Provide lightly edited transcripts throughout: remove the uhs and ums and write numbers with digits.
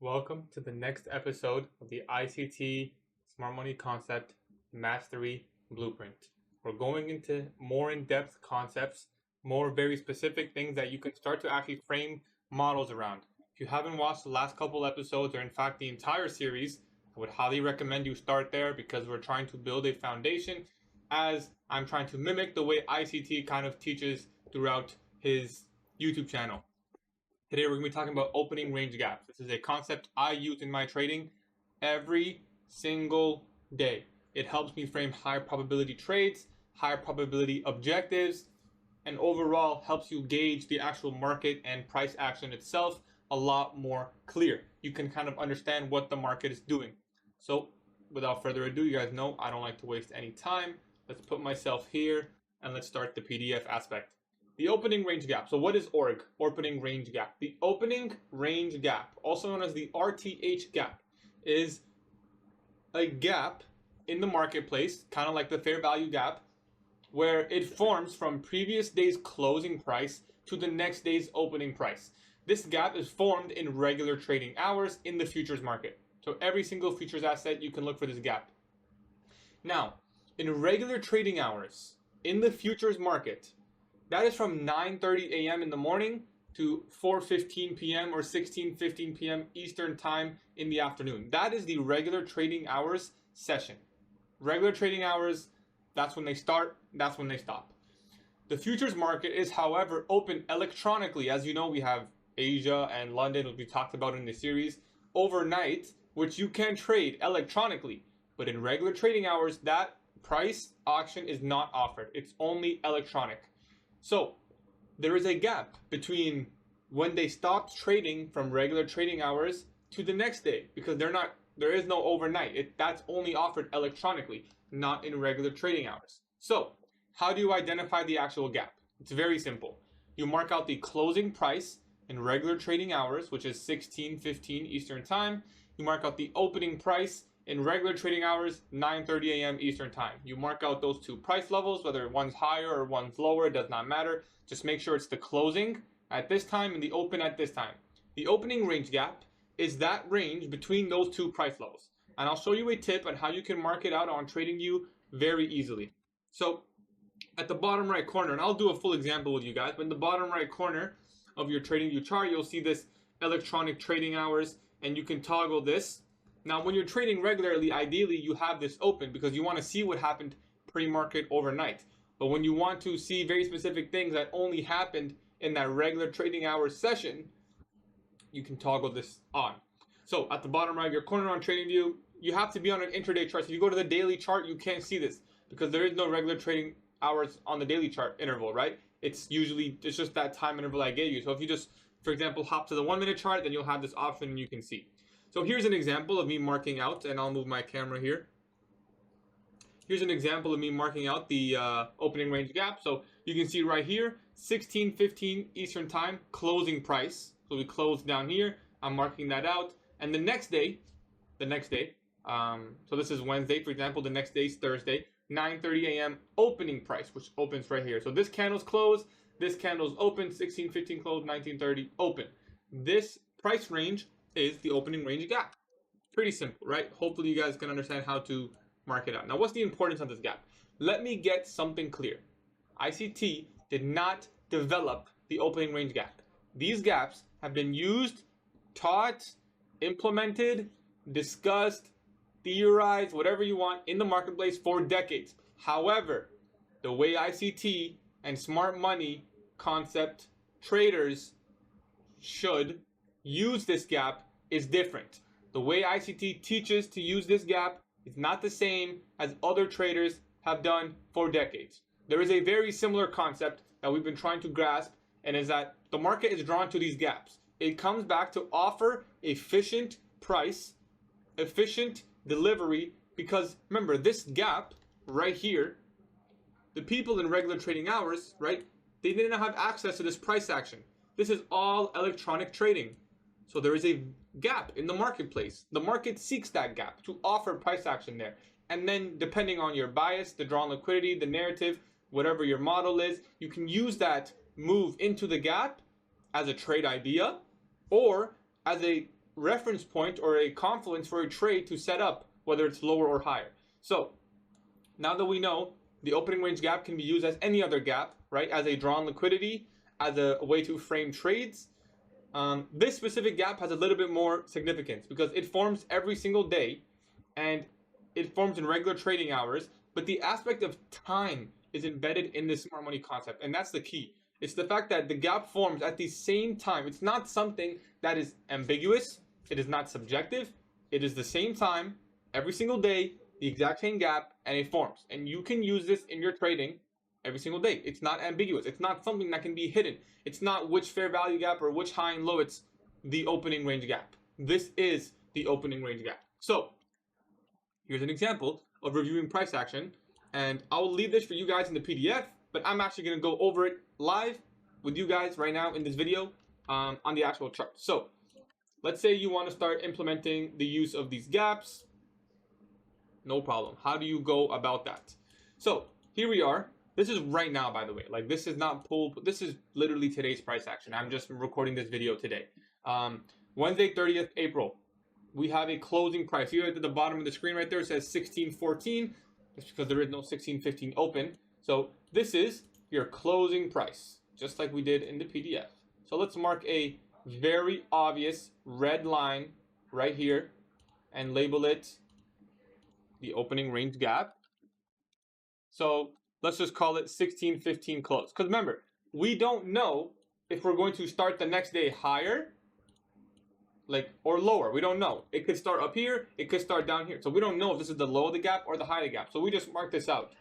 Welcome to the next episode of the ICT Smart Money Concept Mastery Blueprint. We're going into more in-depth concepts, more very specific things that you can start to actually frame models around. If you haven't watched the last couple episodes, or in fact the entire series, I would highly recommend you start there because we're trying to build a foundation as I'm trying to mimic the way ICT kind of teaches throughout his YouTube channel. Today we're going to be talking about opening range gaps. This is a concept I use in my trading every single day. It helps me frame high probability trades, high probability objectives, and overall helps you gauge the actual market and price action itself a lot more clear. You can kind of understand what the market is doing. So without further ado, you guys know I don't like to waste any time. Let's put myself here and let's start the PDF aspect. The opening range gap. So what is ORG? Opening range gap. The opening range gap, also known as the RTH gap, is a gap in the marketplace, kind of like the fair value gap, where it forms from previous day's closing price to the next day's opening price. This gap is formed in regular trading hours in the futures market. So every single futures asset, you can look for this gap. Now, in regular trading hours in the futures market, that is from 9:30 a.m. in the morning to 4:15 p.m. or 16:15 p.m. Eastern time in the afternoon. That is the regular trading hours session. Regular trading hours, that's when they start, that's when they stop. The futures market is, however, open electronically. As you know, we have Asia and London, which we talked about in the series, overnight, which you can trade electronically. But in regular trading hours, that price auction is not offered. It's only electronic. So there is a gap between when they stopped trading from regular trading hours to the next day, because there is no overnight. That's only offered electronically, not in regular trading hours. So how do you identify the actual gap? It's very simple. You mark out the closing price in regular trading hours, which is 16:15 Eastern time. You mark out the opening price in regular trading hours, 9:30 a.m. Eastern time. You mark out those two price levels, whether one's higher or one's lower, it does not matter. Just make sure it's the closing at this time and the open at this time. The opening range gap is that range between those two price levels. And I'll show you a tip on how you can mark it out on TradingView very easily. So at the bottom right corner, and I'll do a full example with you guys, but in the bottom right corner of your TradingView chart, you'll see this electronic trading hours, and you can toggle this. Now, when you're trading regularly, ideally you have this open because you want to see what happened pre-market overnight. But when you want to see very specific things that only happened in that regular trading hours session, you can toggle this on. So at the bottom right of your corner on TradingView, you have to be on an intraday chart. So if you go to the daily chart, you can't see this because there is no regular trading hours on the daily chart interval, right? It's just that time interval I gave you. So if you just, for example, hop to the 1 minute chart, then you'll have this option and you can see. So here's an example of me marking out, and I'll move my camera here. Here's an example of me marking out the opening range gap. So you can see right here, 16:15 Eastern time, closing price. So we closed down here. I'm marking that out. And the next day, so this is Wednesday, for example, the next day is Thursday, 9:30 a.m. opening price, which opens right here. So this candle's closed, this candle's open, 16:15 closed, 19:30 open. This price range is the opening range gap. Pretty simple, right? Hopefully you guys can understand how to mark it out. Now, what's the importance of this gap? Let me get something clear. ICT did not develop the opening range gap. These gaps have been used, taught, implemented, discussed, theorized, whatever you want in the marketplace for decades. However, the way ICT and smart money concept traders should use this gap is different. The way ICT teaches to use this gap is not the same as other traders have done for decades. There is a very similar concept that we've been trying to grasp, and is that the market is drawn to these gaps. It comes back to offer efficient price, efficient delivery, because remember, this gap right here, the people in regular trading hours, right, they didn't have access to this price action. This is all electronic trading. So there is a gap in the marketplace. The market seeks that gap to offer price action there. And then depending on your bias, the drawn liquidity, the narrative, whatever your model is, you can use that move into the gap as a trade idea or as a reference point or a confluence for a trade to set up, whether it's lower or higher. So now that we know the opening range gap can be used as any other gap, right? As a drawn liquidity, as a way to frame trades. This specific gap has a little bit more significance because it forms every single day and it forms in regular trading hours, but the aspect of time is embedded in this smart money concept, and that's the key. It's the fact that the gap forms at the same time. It's not something that is ambiguous. It is not subjective. It is the same time, every single day, the exact same gap, and it forms. And you can use this in your trading every single day. It's not ambiguous. It's not something that can be hidden. It's not which fair value gap or which high and low. It's the opening range gap. This is the opening range gap. So here's an example of reviewing price action. And I'll leave this for you guys in the PDF, but I'm actually going to go over it live with you guys right now in this video on the actual chart. So let's say you want to start implementing the use of these gaps. No problem. How do you go about that? So here we are. This is right now, by the way. Like, this is not pulled. This is literally today's price action. I'm just recording this video today. Wednesday, 30th April. We have a closing price. Here at the bottom of the screen right there, it says 16.14. It's because there is no 16.15 open. So this is your closing price, just like we did in the PDF. So let's mark a very obvious red line right here and label it the opening range gap. So let's just call it 16.15 close. Because remember, we don't know if we're going to start the next day higher, or lower. We don't know. It could start up here. It could start down here. So we don't know if this is the low of the gap or the high of the gap. So we just mark this out.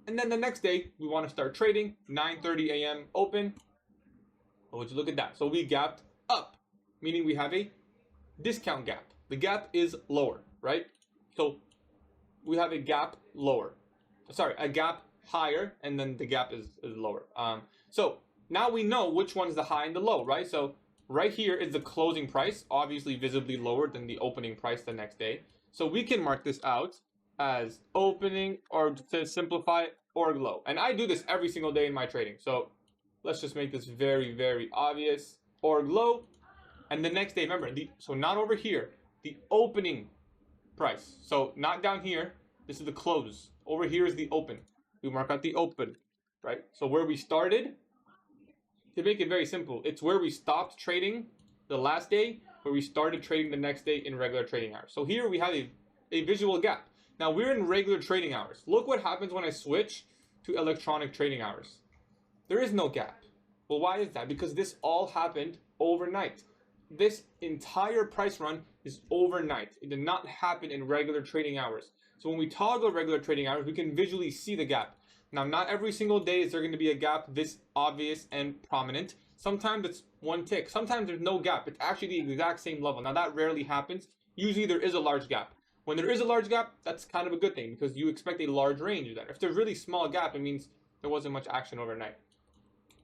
And then the next day, we want to start trading. 9:30 a.m. open. Oh, would you look at that? So we gapped up, meaning we have a discount gap. The gap is lower, right? So we have a gap lower. Sorry, a gap higher, and then the gap is lower. So now we know which one is the high and the low, right? So right here is the closing price, obviously visibly lower than the opening price the next day. So we can mark this out as opening, or to simplify it, org low. And I do this every single day in my trading. So let's just make this very, very obvious. Org low. And the next day, remember, so not over here, the opening price. So not down here. This is the close. Over here is the open. We mark out the open, right? So where we started, to make it very simple, it's where we stopped trading the last day, where we started trading the next day in regular trading hours. So here we have a visual gap. Now we're in regular trading hours. Look what happens when I switch to electronic trading hours. There is no gap. Well, why is that? Because this all happened overnight. This entire price run is overnight. It did not happen in regular trading hours. So when we toggle regular trading hours, we can visually see the gap. Now, not every single day is there going to be a gap this obvious and prominent. Sometimes it's one tick. Sometimes there's no gap. It's actually the exact same level. Now, that rarely happens. Usually there is a large gap. When there is a large gap, that's kind of a good thing because you expect a large range there. If there's really small gap, it means there wasn't much action overnight.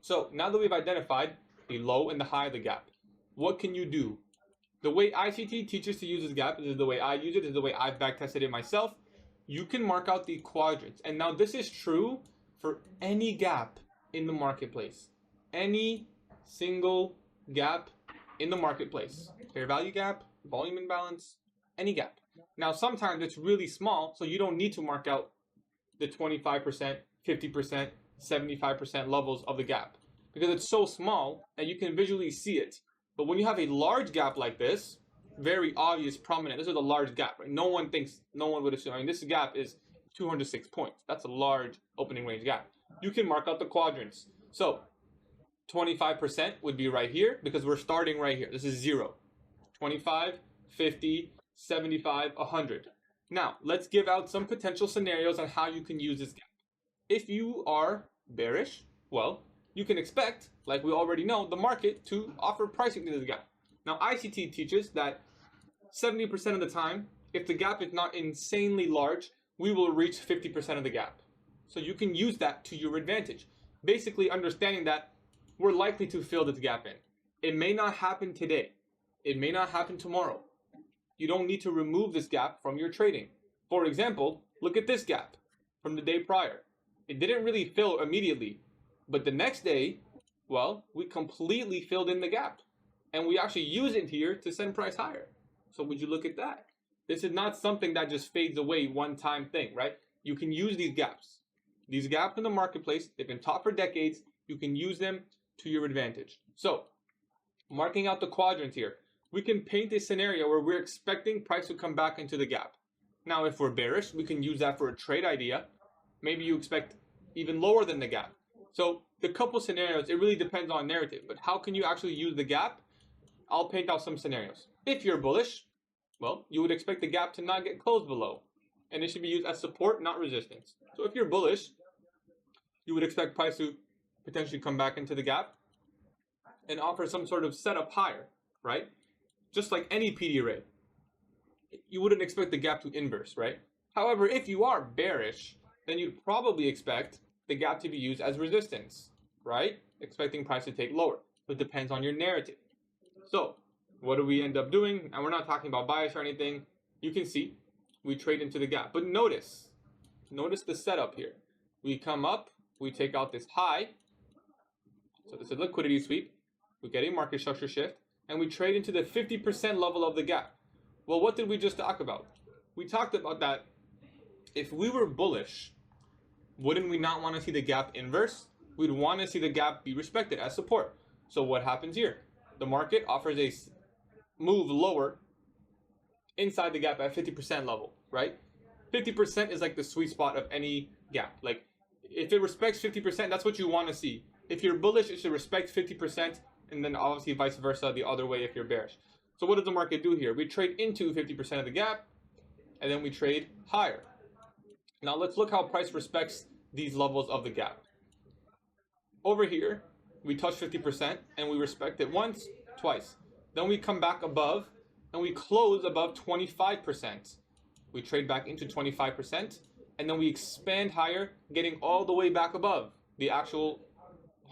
So now that we've identified the low and the high of the gap, what can you do? The way ICT teaches to use this gap, this is the way I use it, this is the way I've backtested it myself. You can mark out the quadrants. And now this is true for any gap in the marketplace. Any single gap in the marketplace. Fair value gap, volume imbalance, any gap. Now sometimes it's really small, so you don't need to mark out the 25%, 50%, 75% levels of the gap. Because it's so small that you can visually see it. But when you have a large gap like this, very obvious, prominent, this is a large gap, right? No one would assume, I mean, this gap is 206 points. That's a large opening range gap. You can mark out the quadrants. So 25% would be right here because we're starting right here. This is 0. 25, 50, 75, 100. Now, let's give out some potential scenarios on how you can use this gap. If you are bearish, well, you can expect, like we already know, the market to offer pricing to this gap. Now, ICT teaches that 70% of the time, if the gap is not insanely large, we will reach 50% of the gap. So you can use that to your advantage. Basically understanding that we're likely to fill this gap in. It may not happen today. It may not happen tomorrow. You don't need to remove this gap from your trading. For example, look at this gap from the day prior. It didn't really fill immediately, but the next day, well, we completely filled in the gap. and we actually use it here to send price higher. So would you look at that? This is not something that just fades away, one-time thing, right? You can use these gaps. These gaps in the marketplace, they've been taught for decades. You can use them to your advantage. So, marking out the quadrants here, we can paint a scenario where we're expecting price to come back into the gap. Now, if we're bearish, we can use that for a trade idea. Maybe you expect even lower than the gap. So, the couple scenarios, it really depends on narrative. But how can you actually use the gap? I'll paint out some scenarios. If you're bullish, well, you would expect the gap to not get closed below. And it should be used as support, not resistance. So if you're bullish, you would expect price to potentially come back into the gap and offer some sort of setup higher, right? Just like any PD array. You wouldn't expect the gap to inverse, right? However, if you are bearish, then you'd probably expect the gap to be used as resistance, right? Expecting price to take lower. It depends on your narrative. So, what do we end up doing? And we're not talking about bias or anything. You can see we trade into the gap. But notice the setup here. We come up, we take out this high. So this is a liquidity sweep. We get a market structure shift, and we trade into the 50% level of the gap. Well, what did we just talk about? We talked about that if we were bullish, wouldn't we not want to see the gap inverse? We'd want to see the gap be respected as support. So what happens here? The market offers a move lower inside the gap at 50% level, right? 50% is like the sweet spot of any gap. Like if it respects 50%, that's what you want to see. If you're bullish, it should respect 50%, and then obviously vice versa the other way if you're bearish. So what does the market do here? We trade into 50% of the gap, and then we trade higher. Now let's look how price respects these levels of the gap. Over here, we touch 50% and we respect it once, twice. Then we come back above and we close above 25%. We trade back into 25% and then we expand higher, getting all the way back above the actual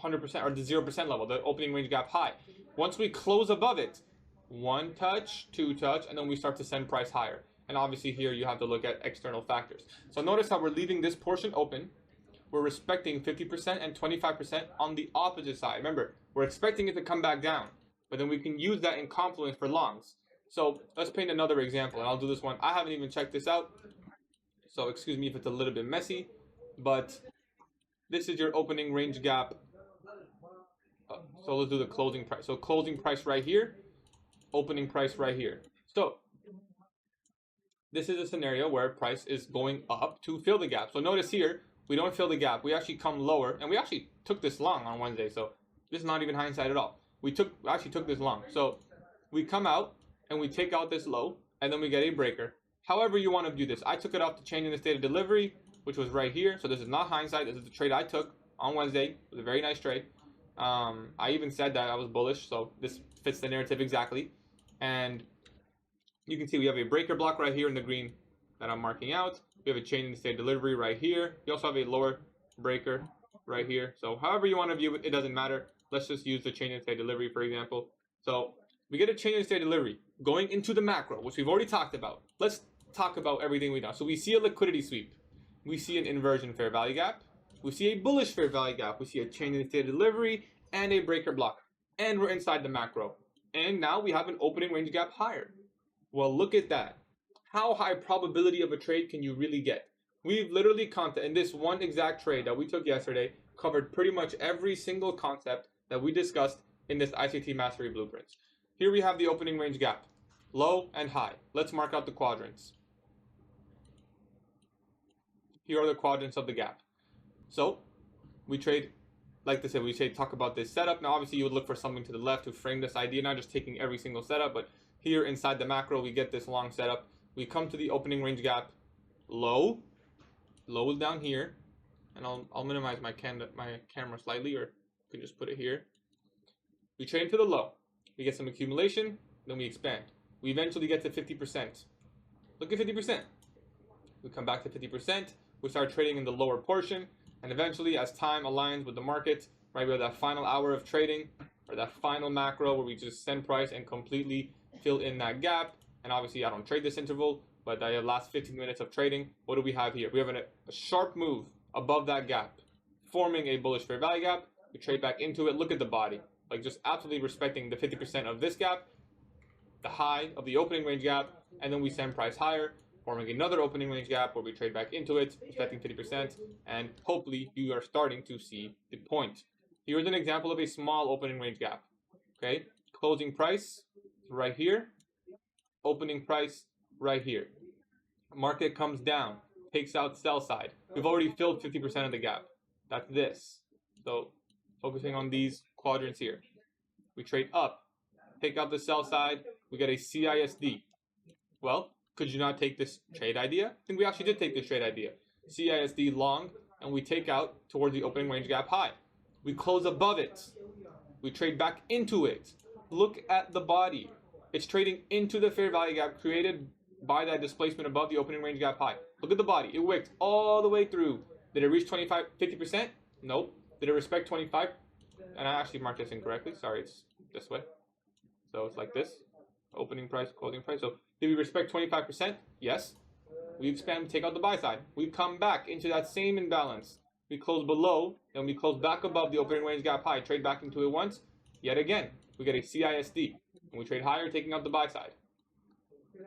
100% or the 0% level, the opening range gap high. Once we close above it, one touch, two touch, and then we start to send price higher. And obviously here you have to look at external factors. So notice how we're leaving this portion open. We're respecting 50% and 25% on the opposite side. Remember, we're expecting it to come back down, but then we can use that in confluence for longs. So let's paint another example, and I'll do this one. I haven't even checked this out, so excuse me if it's a little bit messy, but this is your opening range gap. So let's do the closing price. So closing price right here, opening price right here. So this is a scenario where price is going up to fill the gap. So notice here, we don't fill the gap. We actually come lower, and we actually took this long on Wednesday. So this is not even hindsight at all. We actually took this long. So we come out and we take out this low, and then we get a breaker. However you want to do this. I took it off the change in the state of delivery, which was right here. So this is not hindsight. This is the trade I took on Wednesday. It was a very nice trade. I even said that I was bullish, so this fits the narrative exactly. And you can see we have a breaker block right here in the green that I'm marking out. We have a change in the state of delivery right here. We also have a lower breaker right here. So however you want to view it, it doesn't matter. Let's just use the change in state delivery, for example. So we get a change in state delivery going into the macro, which we've already talked about. Let's talk about everything we've done. So we see a liquidity sweep. We see an inversion fair value gap. We see a bullish fair value gap. We see a change in state of delivery and a breaker block. And we're inside the macro. And now we have an opening range gap higher. Well, look at that. How high probability of a trade can you really get? We've literally in this one exact trade that we took yesterday, covered pretty much every single concept that we discussed in this ICT Mastery Blueprints. Here we have the opening range gap, low and high. Let's mark out the quadrants. Here are the quadrants of the gap. So we trade, like I said, talk about this setup. Now, obviously, you would look for something to the left to frame this idea, not just taking every single setup, but here inside the macro, we get this long setup. We come to the opening range gap, low is down here, and I'll minimize my camera slightly, or you can just put it here. We trade into the low. We get some accumulation, then we expand. We eventually get to 50%. Look at 50%. We come back to 50%. We start trading in the lower portion, and eventually, as time aligns with the market, right, we have that final hour of trading, or that final macro where we just send price and completely fill in that gap. And obviously, I don't trade this interval, but the last 15 minutes of trading, what do we have here? We have a sharp move above that gap, forming a bullish fair value gap. We trade back into it. Look at the body. like just absolutely respecting the 50% of this gap, the high of the opening range gap, and then we send price higher, forming another opening range gap where we trade back into it, respecting 50%, and hopefully you are starting to see the point. Here's an example of a small opening range gap. Okay, closing price right here, opening price right here. Market comes down, takes out sell side. We've already filled 50% of the gap. That's this. So focusing on these quadrants here. We trade up, take out the sell side, we get a CISD. Well, could you not take this trade idea? I think we actually did take this trade idea. CISD long, and we take out towards the opening range gap high. We close above it. We trade back into it. Look at the body. It's trading into the fair value gap created by that displacement above the opening range gap high. Look at the body. It wicked all the way through. Did it reach 50%? Nope. Did it respect 25? And I actually marked this incorrectly. Sorry, it's this way. So it's like this. Opening price, closing price. So did we respect 25%? Yes. We expand, take out the buy side. We come back into that same imbalance. We close below, and we close back above the opening range gap high. Trade back into it once. Yet again, we get a CISD. And we trade higher, taking out the buy side.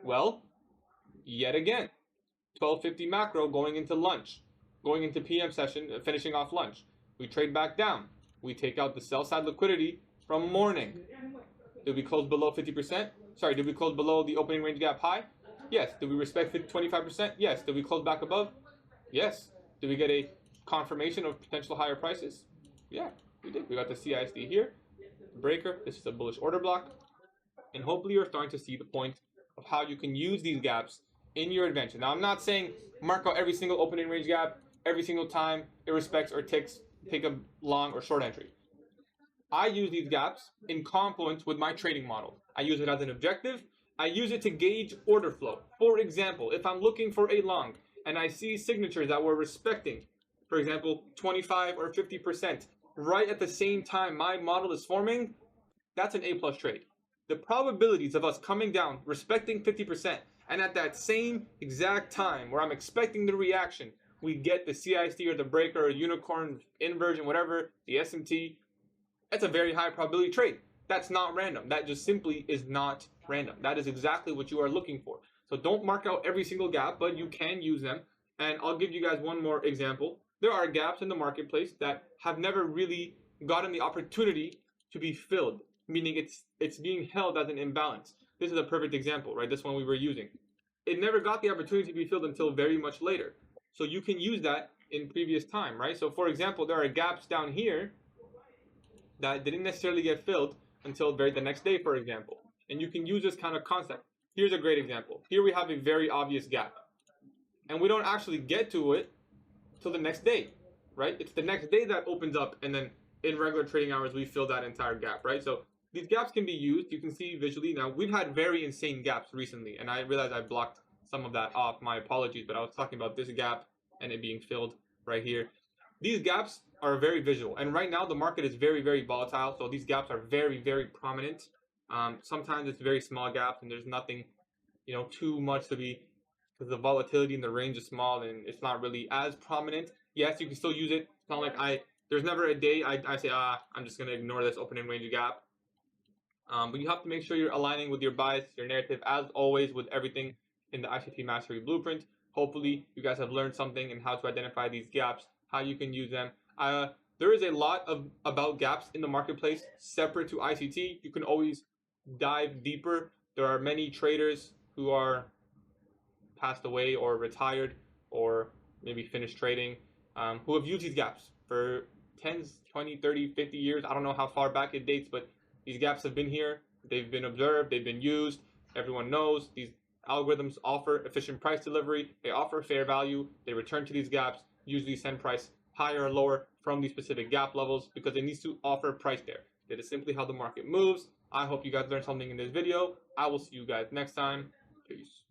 Well, yet again, 12:50 macro going into lunch. Going into PM session, finishing off lunch. We trade back down. We take out the sell side liquidity from morning. Did we close below 50%? Sorry, did we close below the opening range gap high? Yes. Did we respect 25%? Yes. Did we close back above? Yes. Did we get a confirmation of potential higher prices? Yeah, we did. We got the CISD here, the breaker. This is a bullish order block. And hopefully you're starting to see the point of how you can use these gaps in your advantage. Now, I'm not saying mark out every single opening range gap every single time it respects or take a long or short entry. I use these gaps in confluence with my trading model. I use it as an objective. I use it to gauge order flow. For example, if I'm looking for a long and I see signatures that we're respecting, for example, 25 or 50%, right at the same time my model is forming, that's an A+ trade. The probabilities of us coming down, respecting 50%, and at that same exact time where I'm expecting the reaction, we get the CISD or the breaker or unicorn inversion, whatever, the SMT, that's a very high probability trade. That's not random. That just simply is not random. That is exactly what you are looking for. So don't mark out every single gap, but you can use them. And I'll give you guys one more example. There are gaps in the marketplace that have never really gotten the opportunity to be filled, meaning it's being held as an imbalance. This is a perfect example, right? This one we were using. It never got the opportunity to be filled until very much later. So you can use that in previous time, right? So for example, there are gaps down here that didn't necessarily get filled until the next day, for example. And you can use this kind of concept. Here's a great example. Here we have a very obvious gap. And we don't actually get to it till the next day, right? It's the next day that opens up, and then in regular trading hours, we fill that entire gap, right? So these gaps can be used. You can see visually. Now, we've had very insane gaps recently, and I realized I blocked some of that off. My apologies, but I was talking about this gap and it being filled right here. These gaps are very visual, and right now the market is very, very volatile, so these gaps are very, very prominent. Sometimes it's very small gaps, and there's nothing, too much to be, because the volatility in the range is small, and it's not really as prominent. Yes, you can still use it. It's not like there's never a day I say, I'm just going to ignore this opening range gap. But you have to make sure you're aligning with your bias, your narrative, as always with everything in the ICT Mastery Blueprint. Hopefully, you guys have learned something and how to identify these gaps, how you can use them. There is a lot about gaps in the marketplace separate to ICT. You can always dive deeper. There are many traders who are passed away or retired or maybe finished trading who have used these gaps for 10, 20, 30, 50 years. I don't know how far back it dates, but these gaps have been here. They've been observed. They've been used. Everyone knows these algorithms offer efficient price delivery. They offer fair value. They return to these gaps, usually send price higher or lower from these specific gap levels because it needs to offer price there. That is simply how the market moves. I hope you guys learned something in this video. I will see you guys next time. Peace.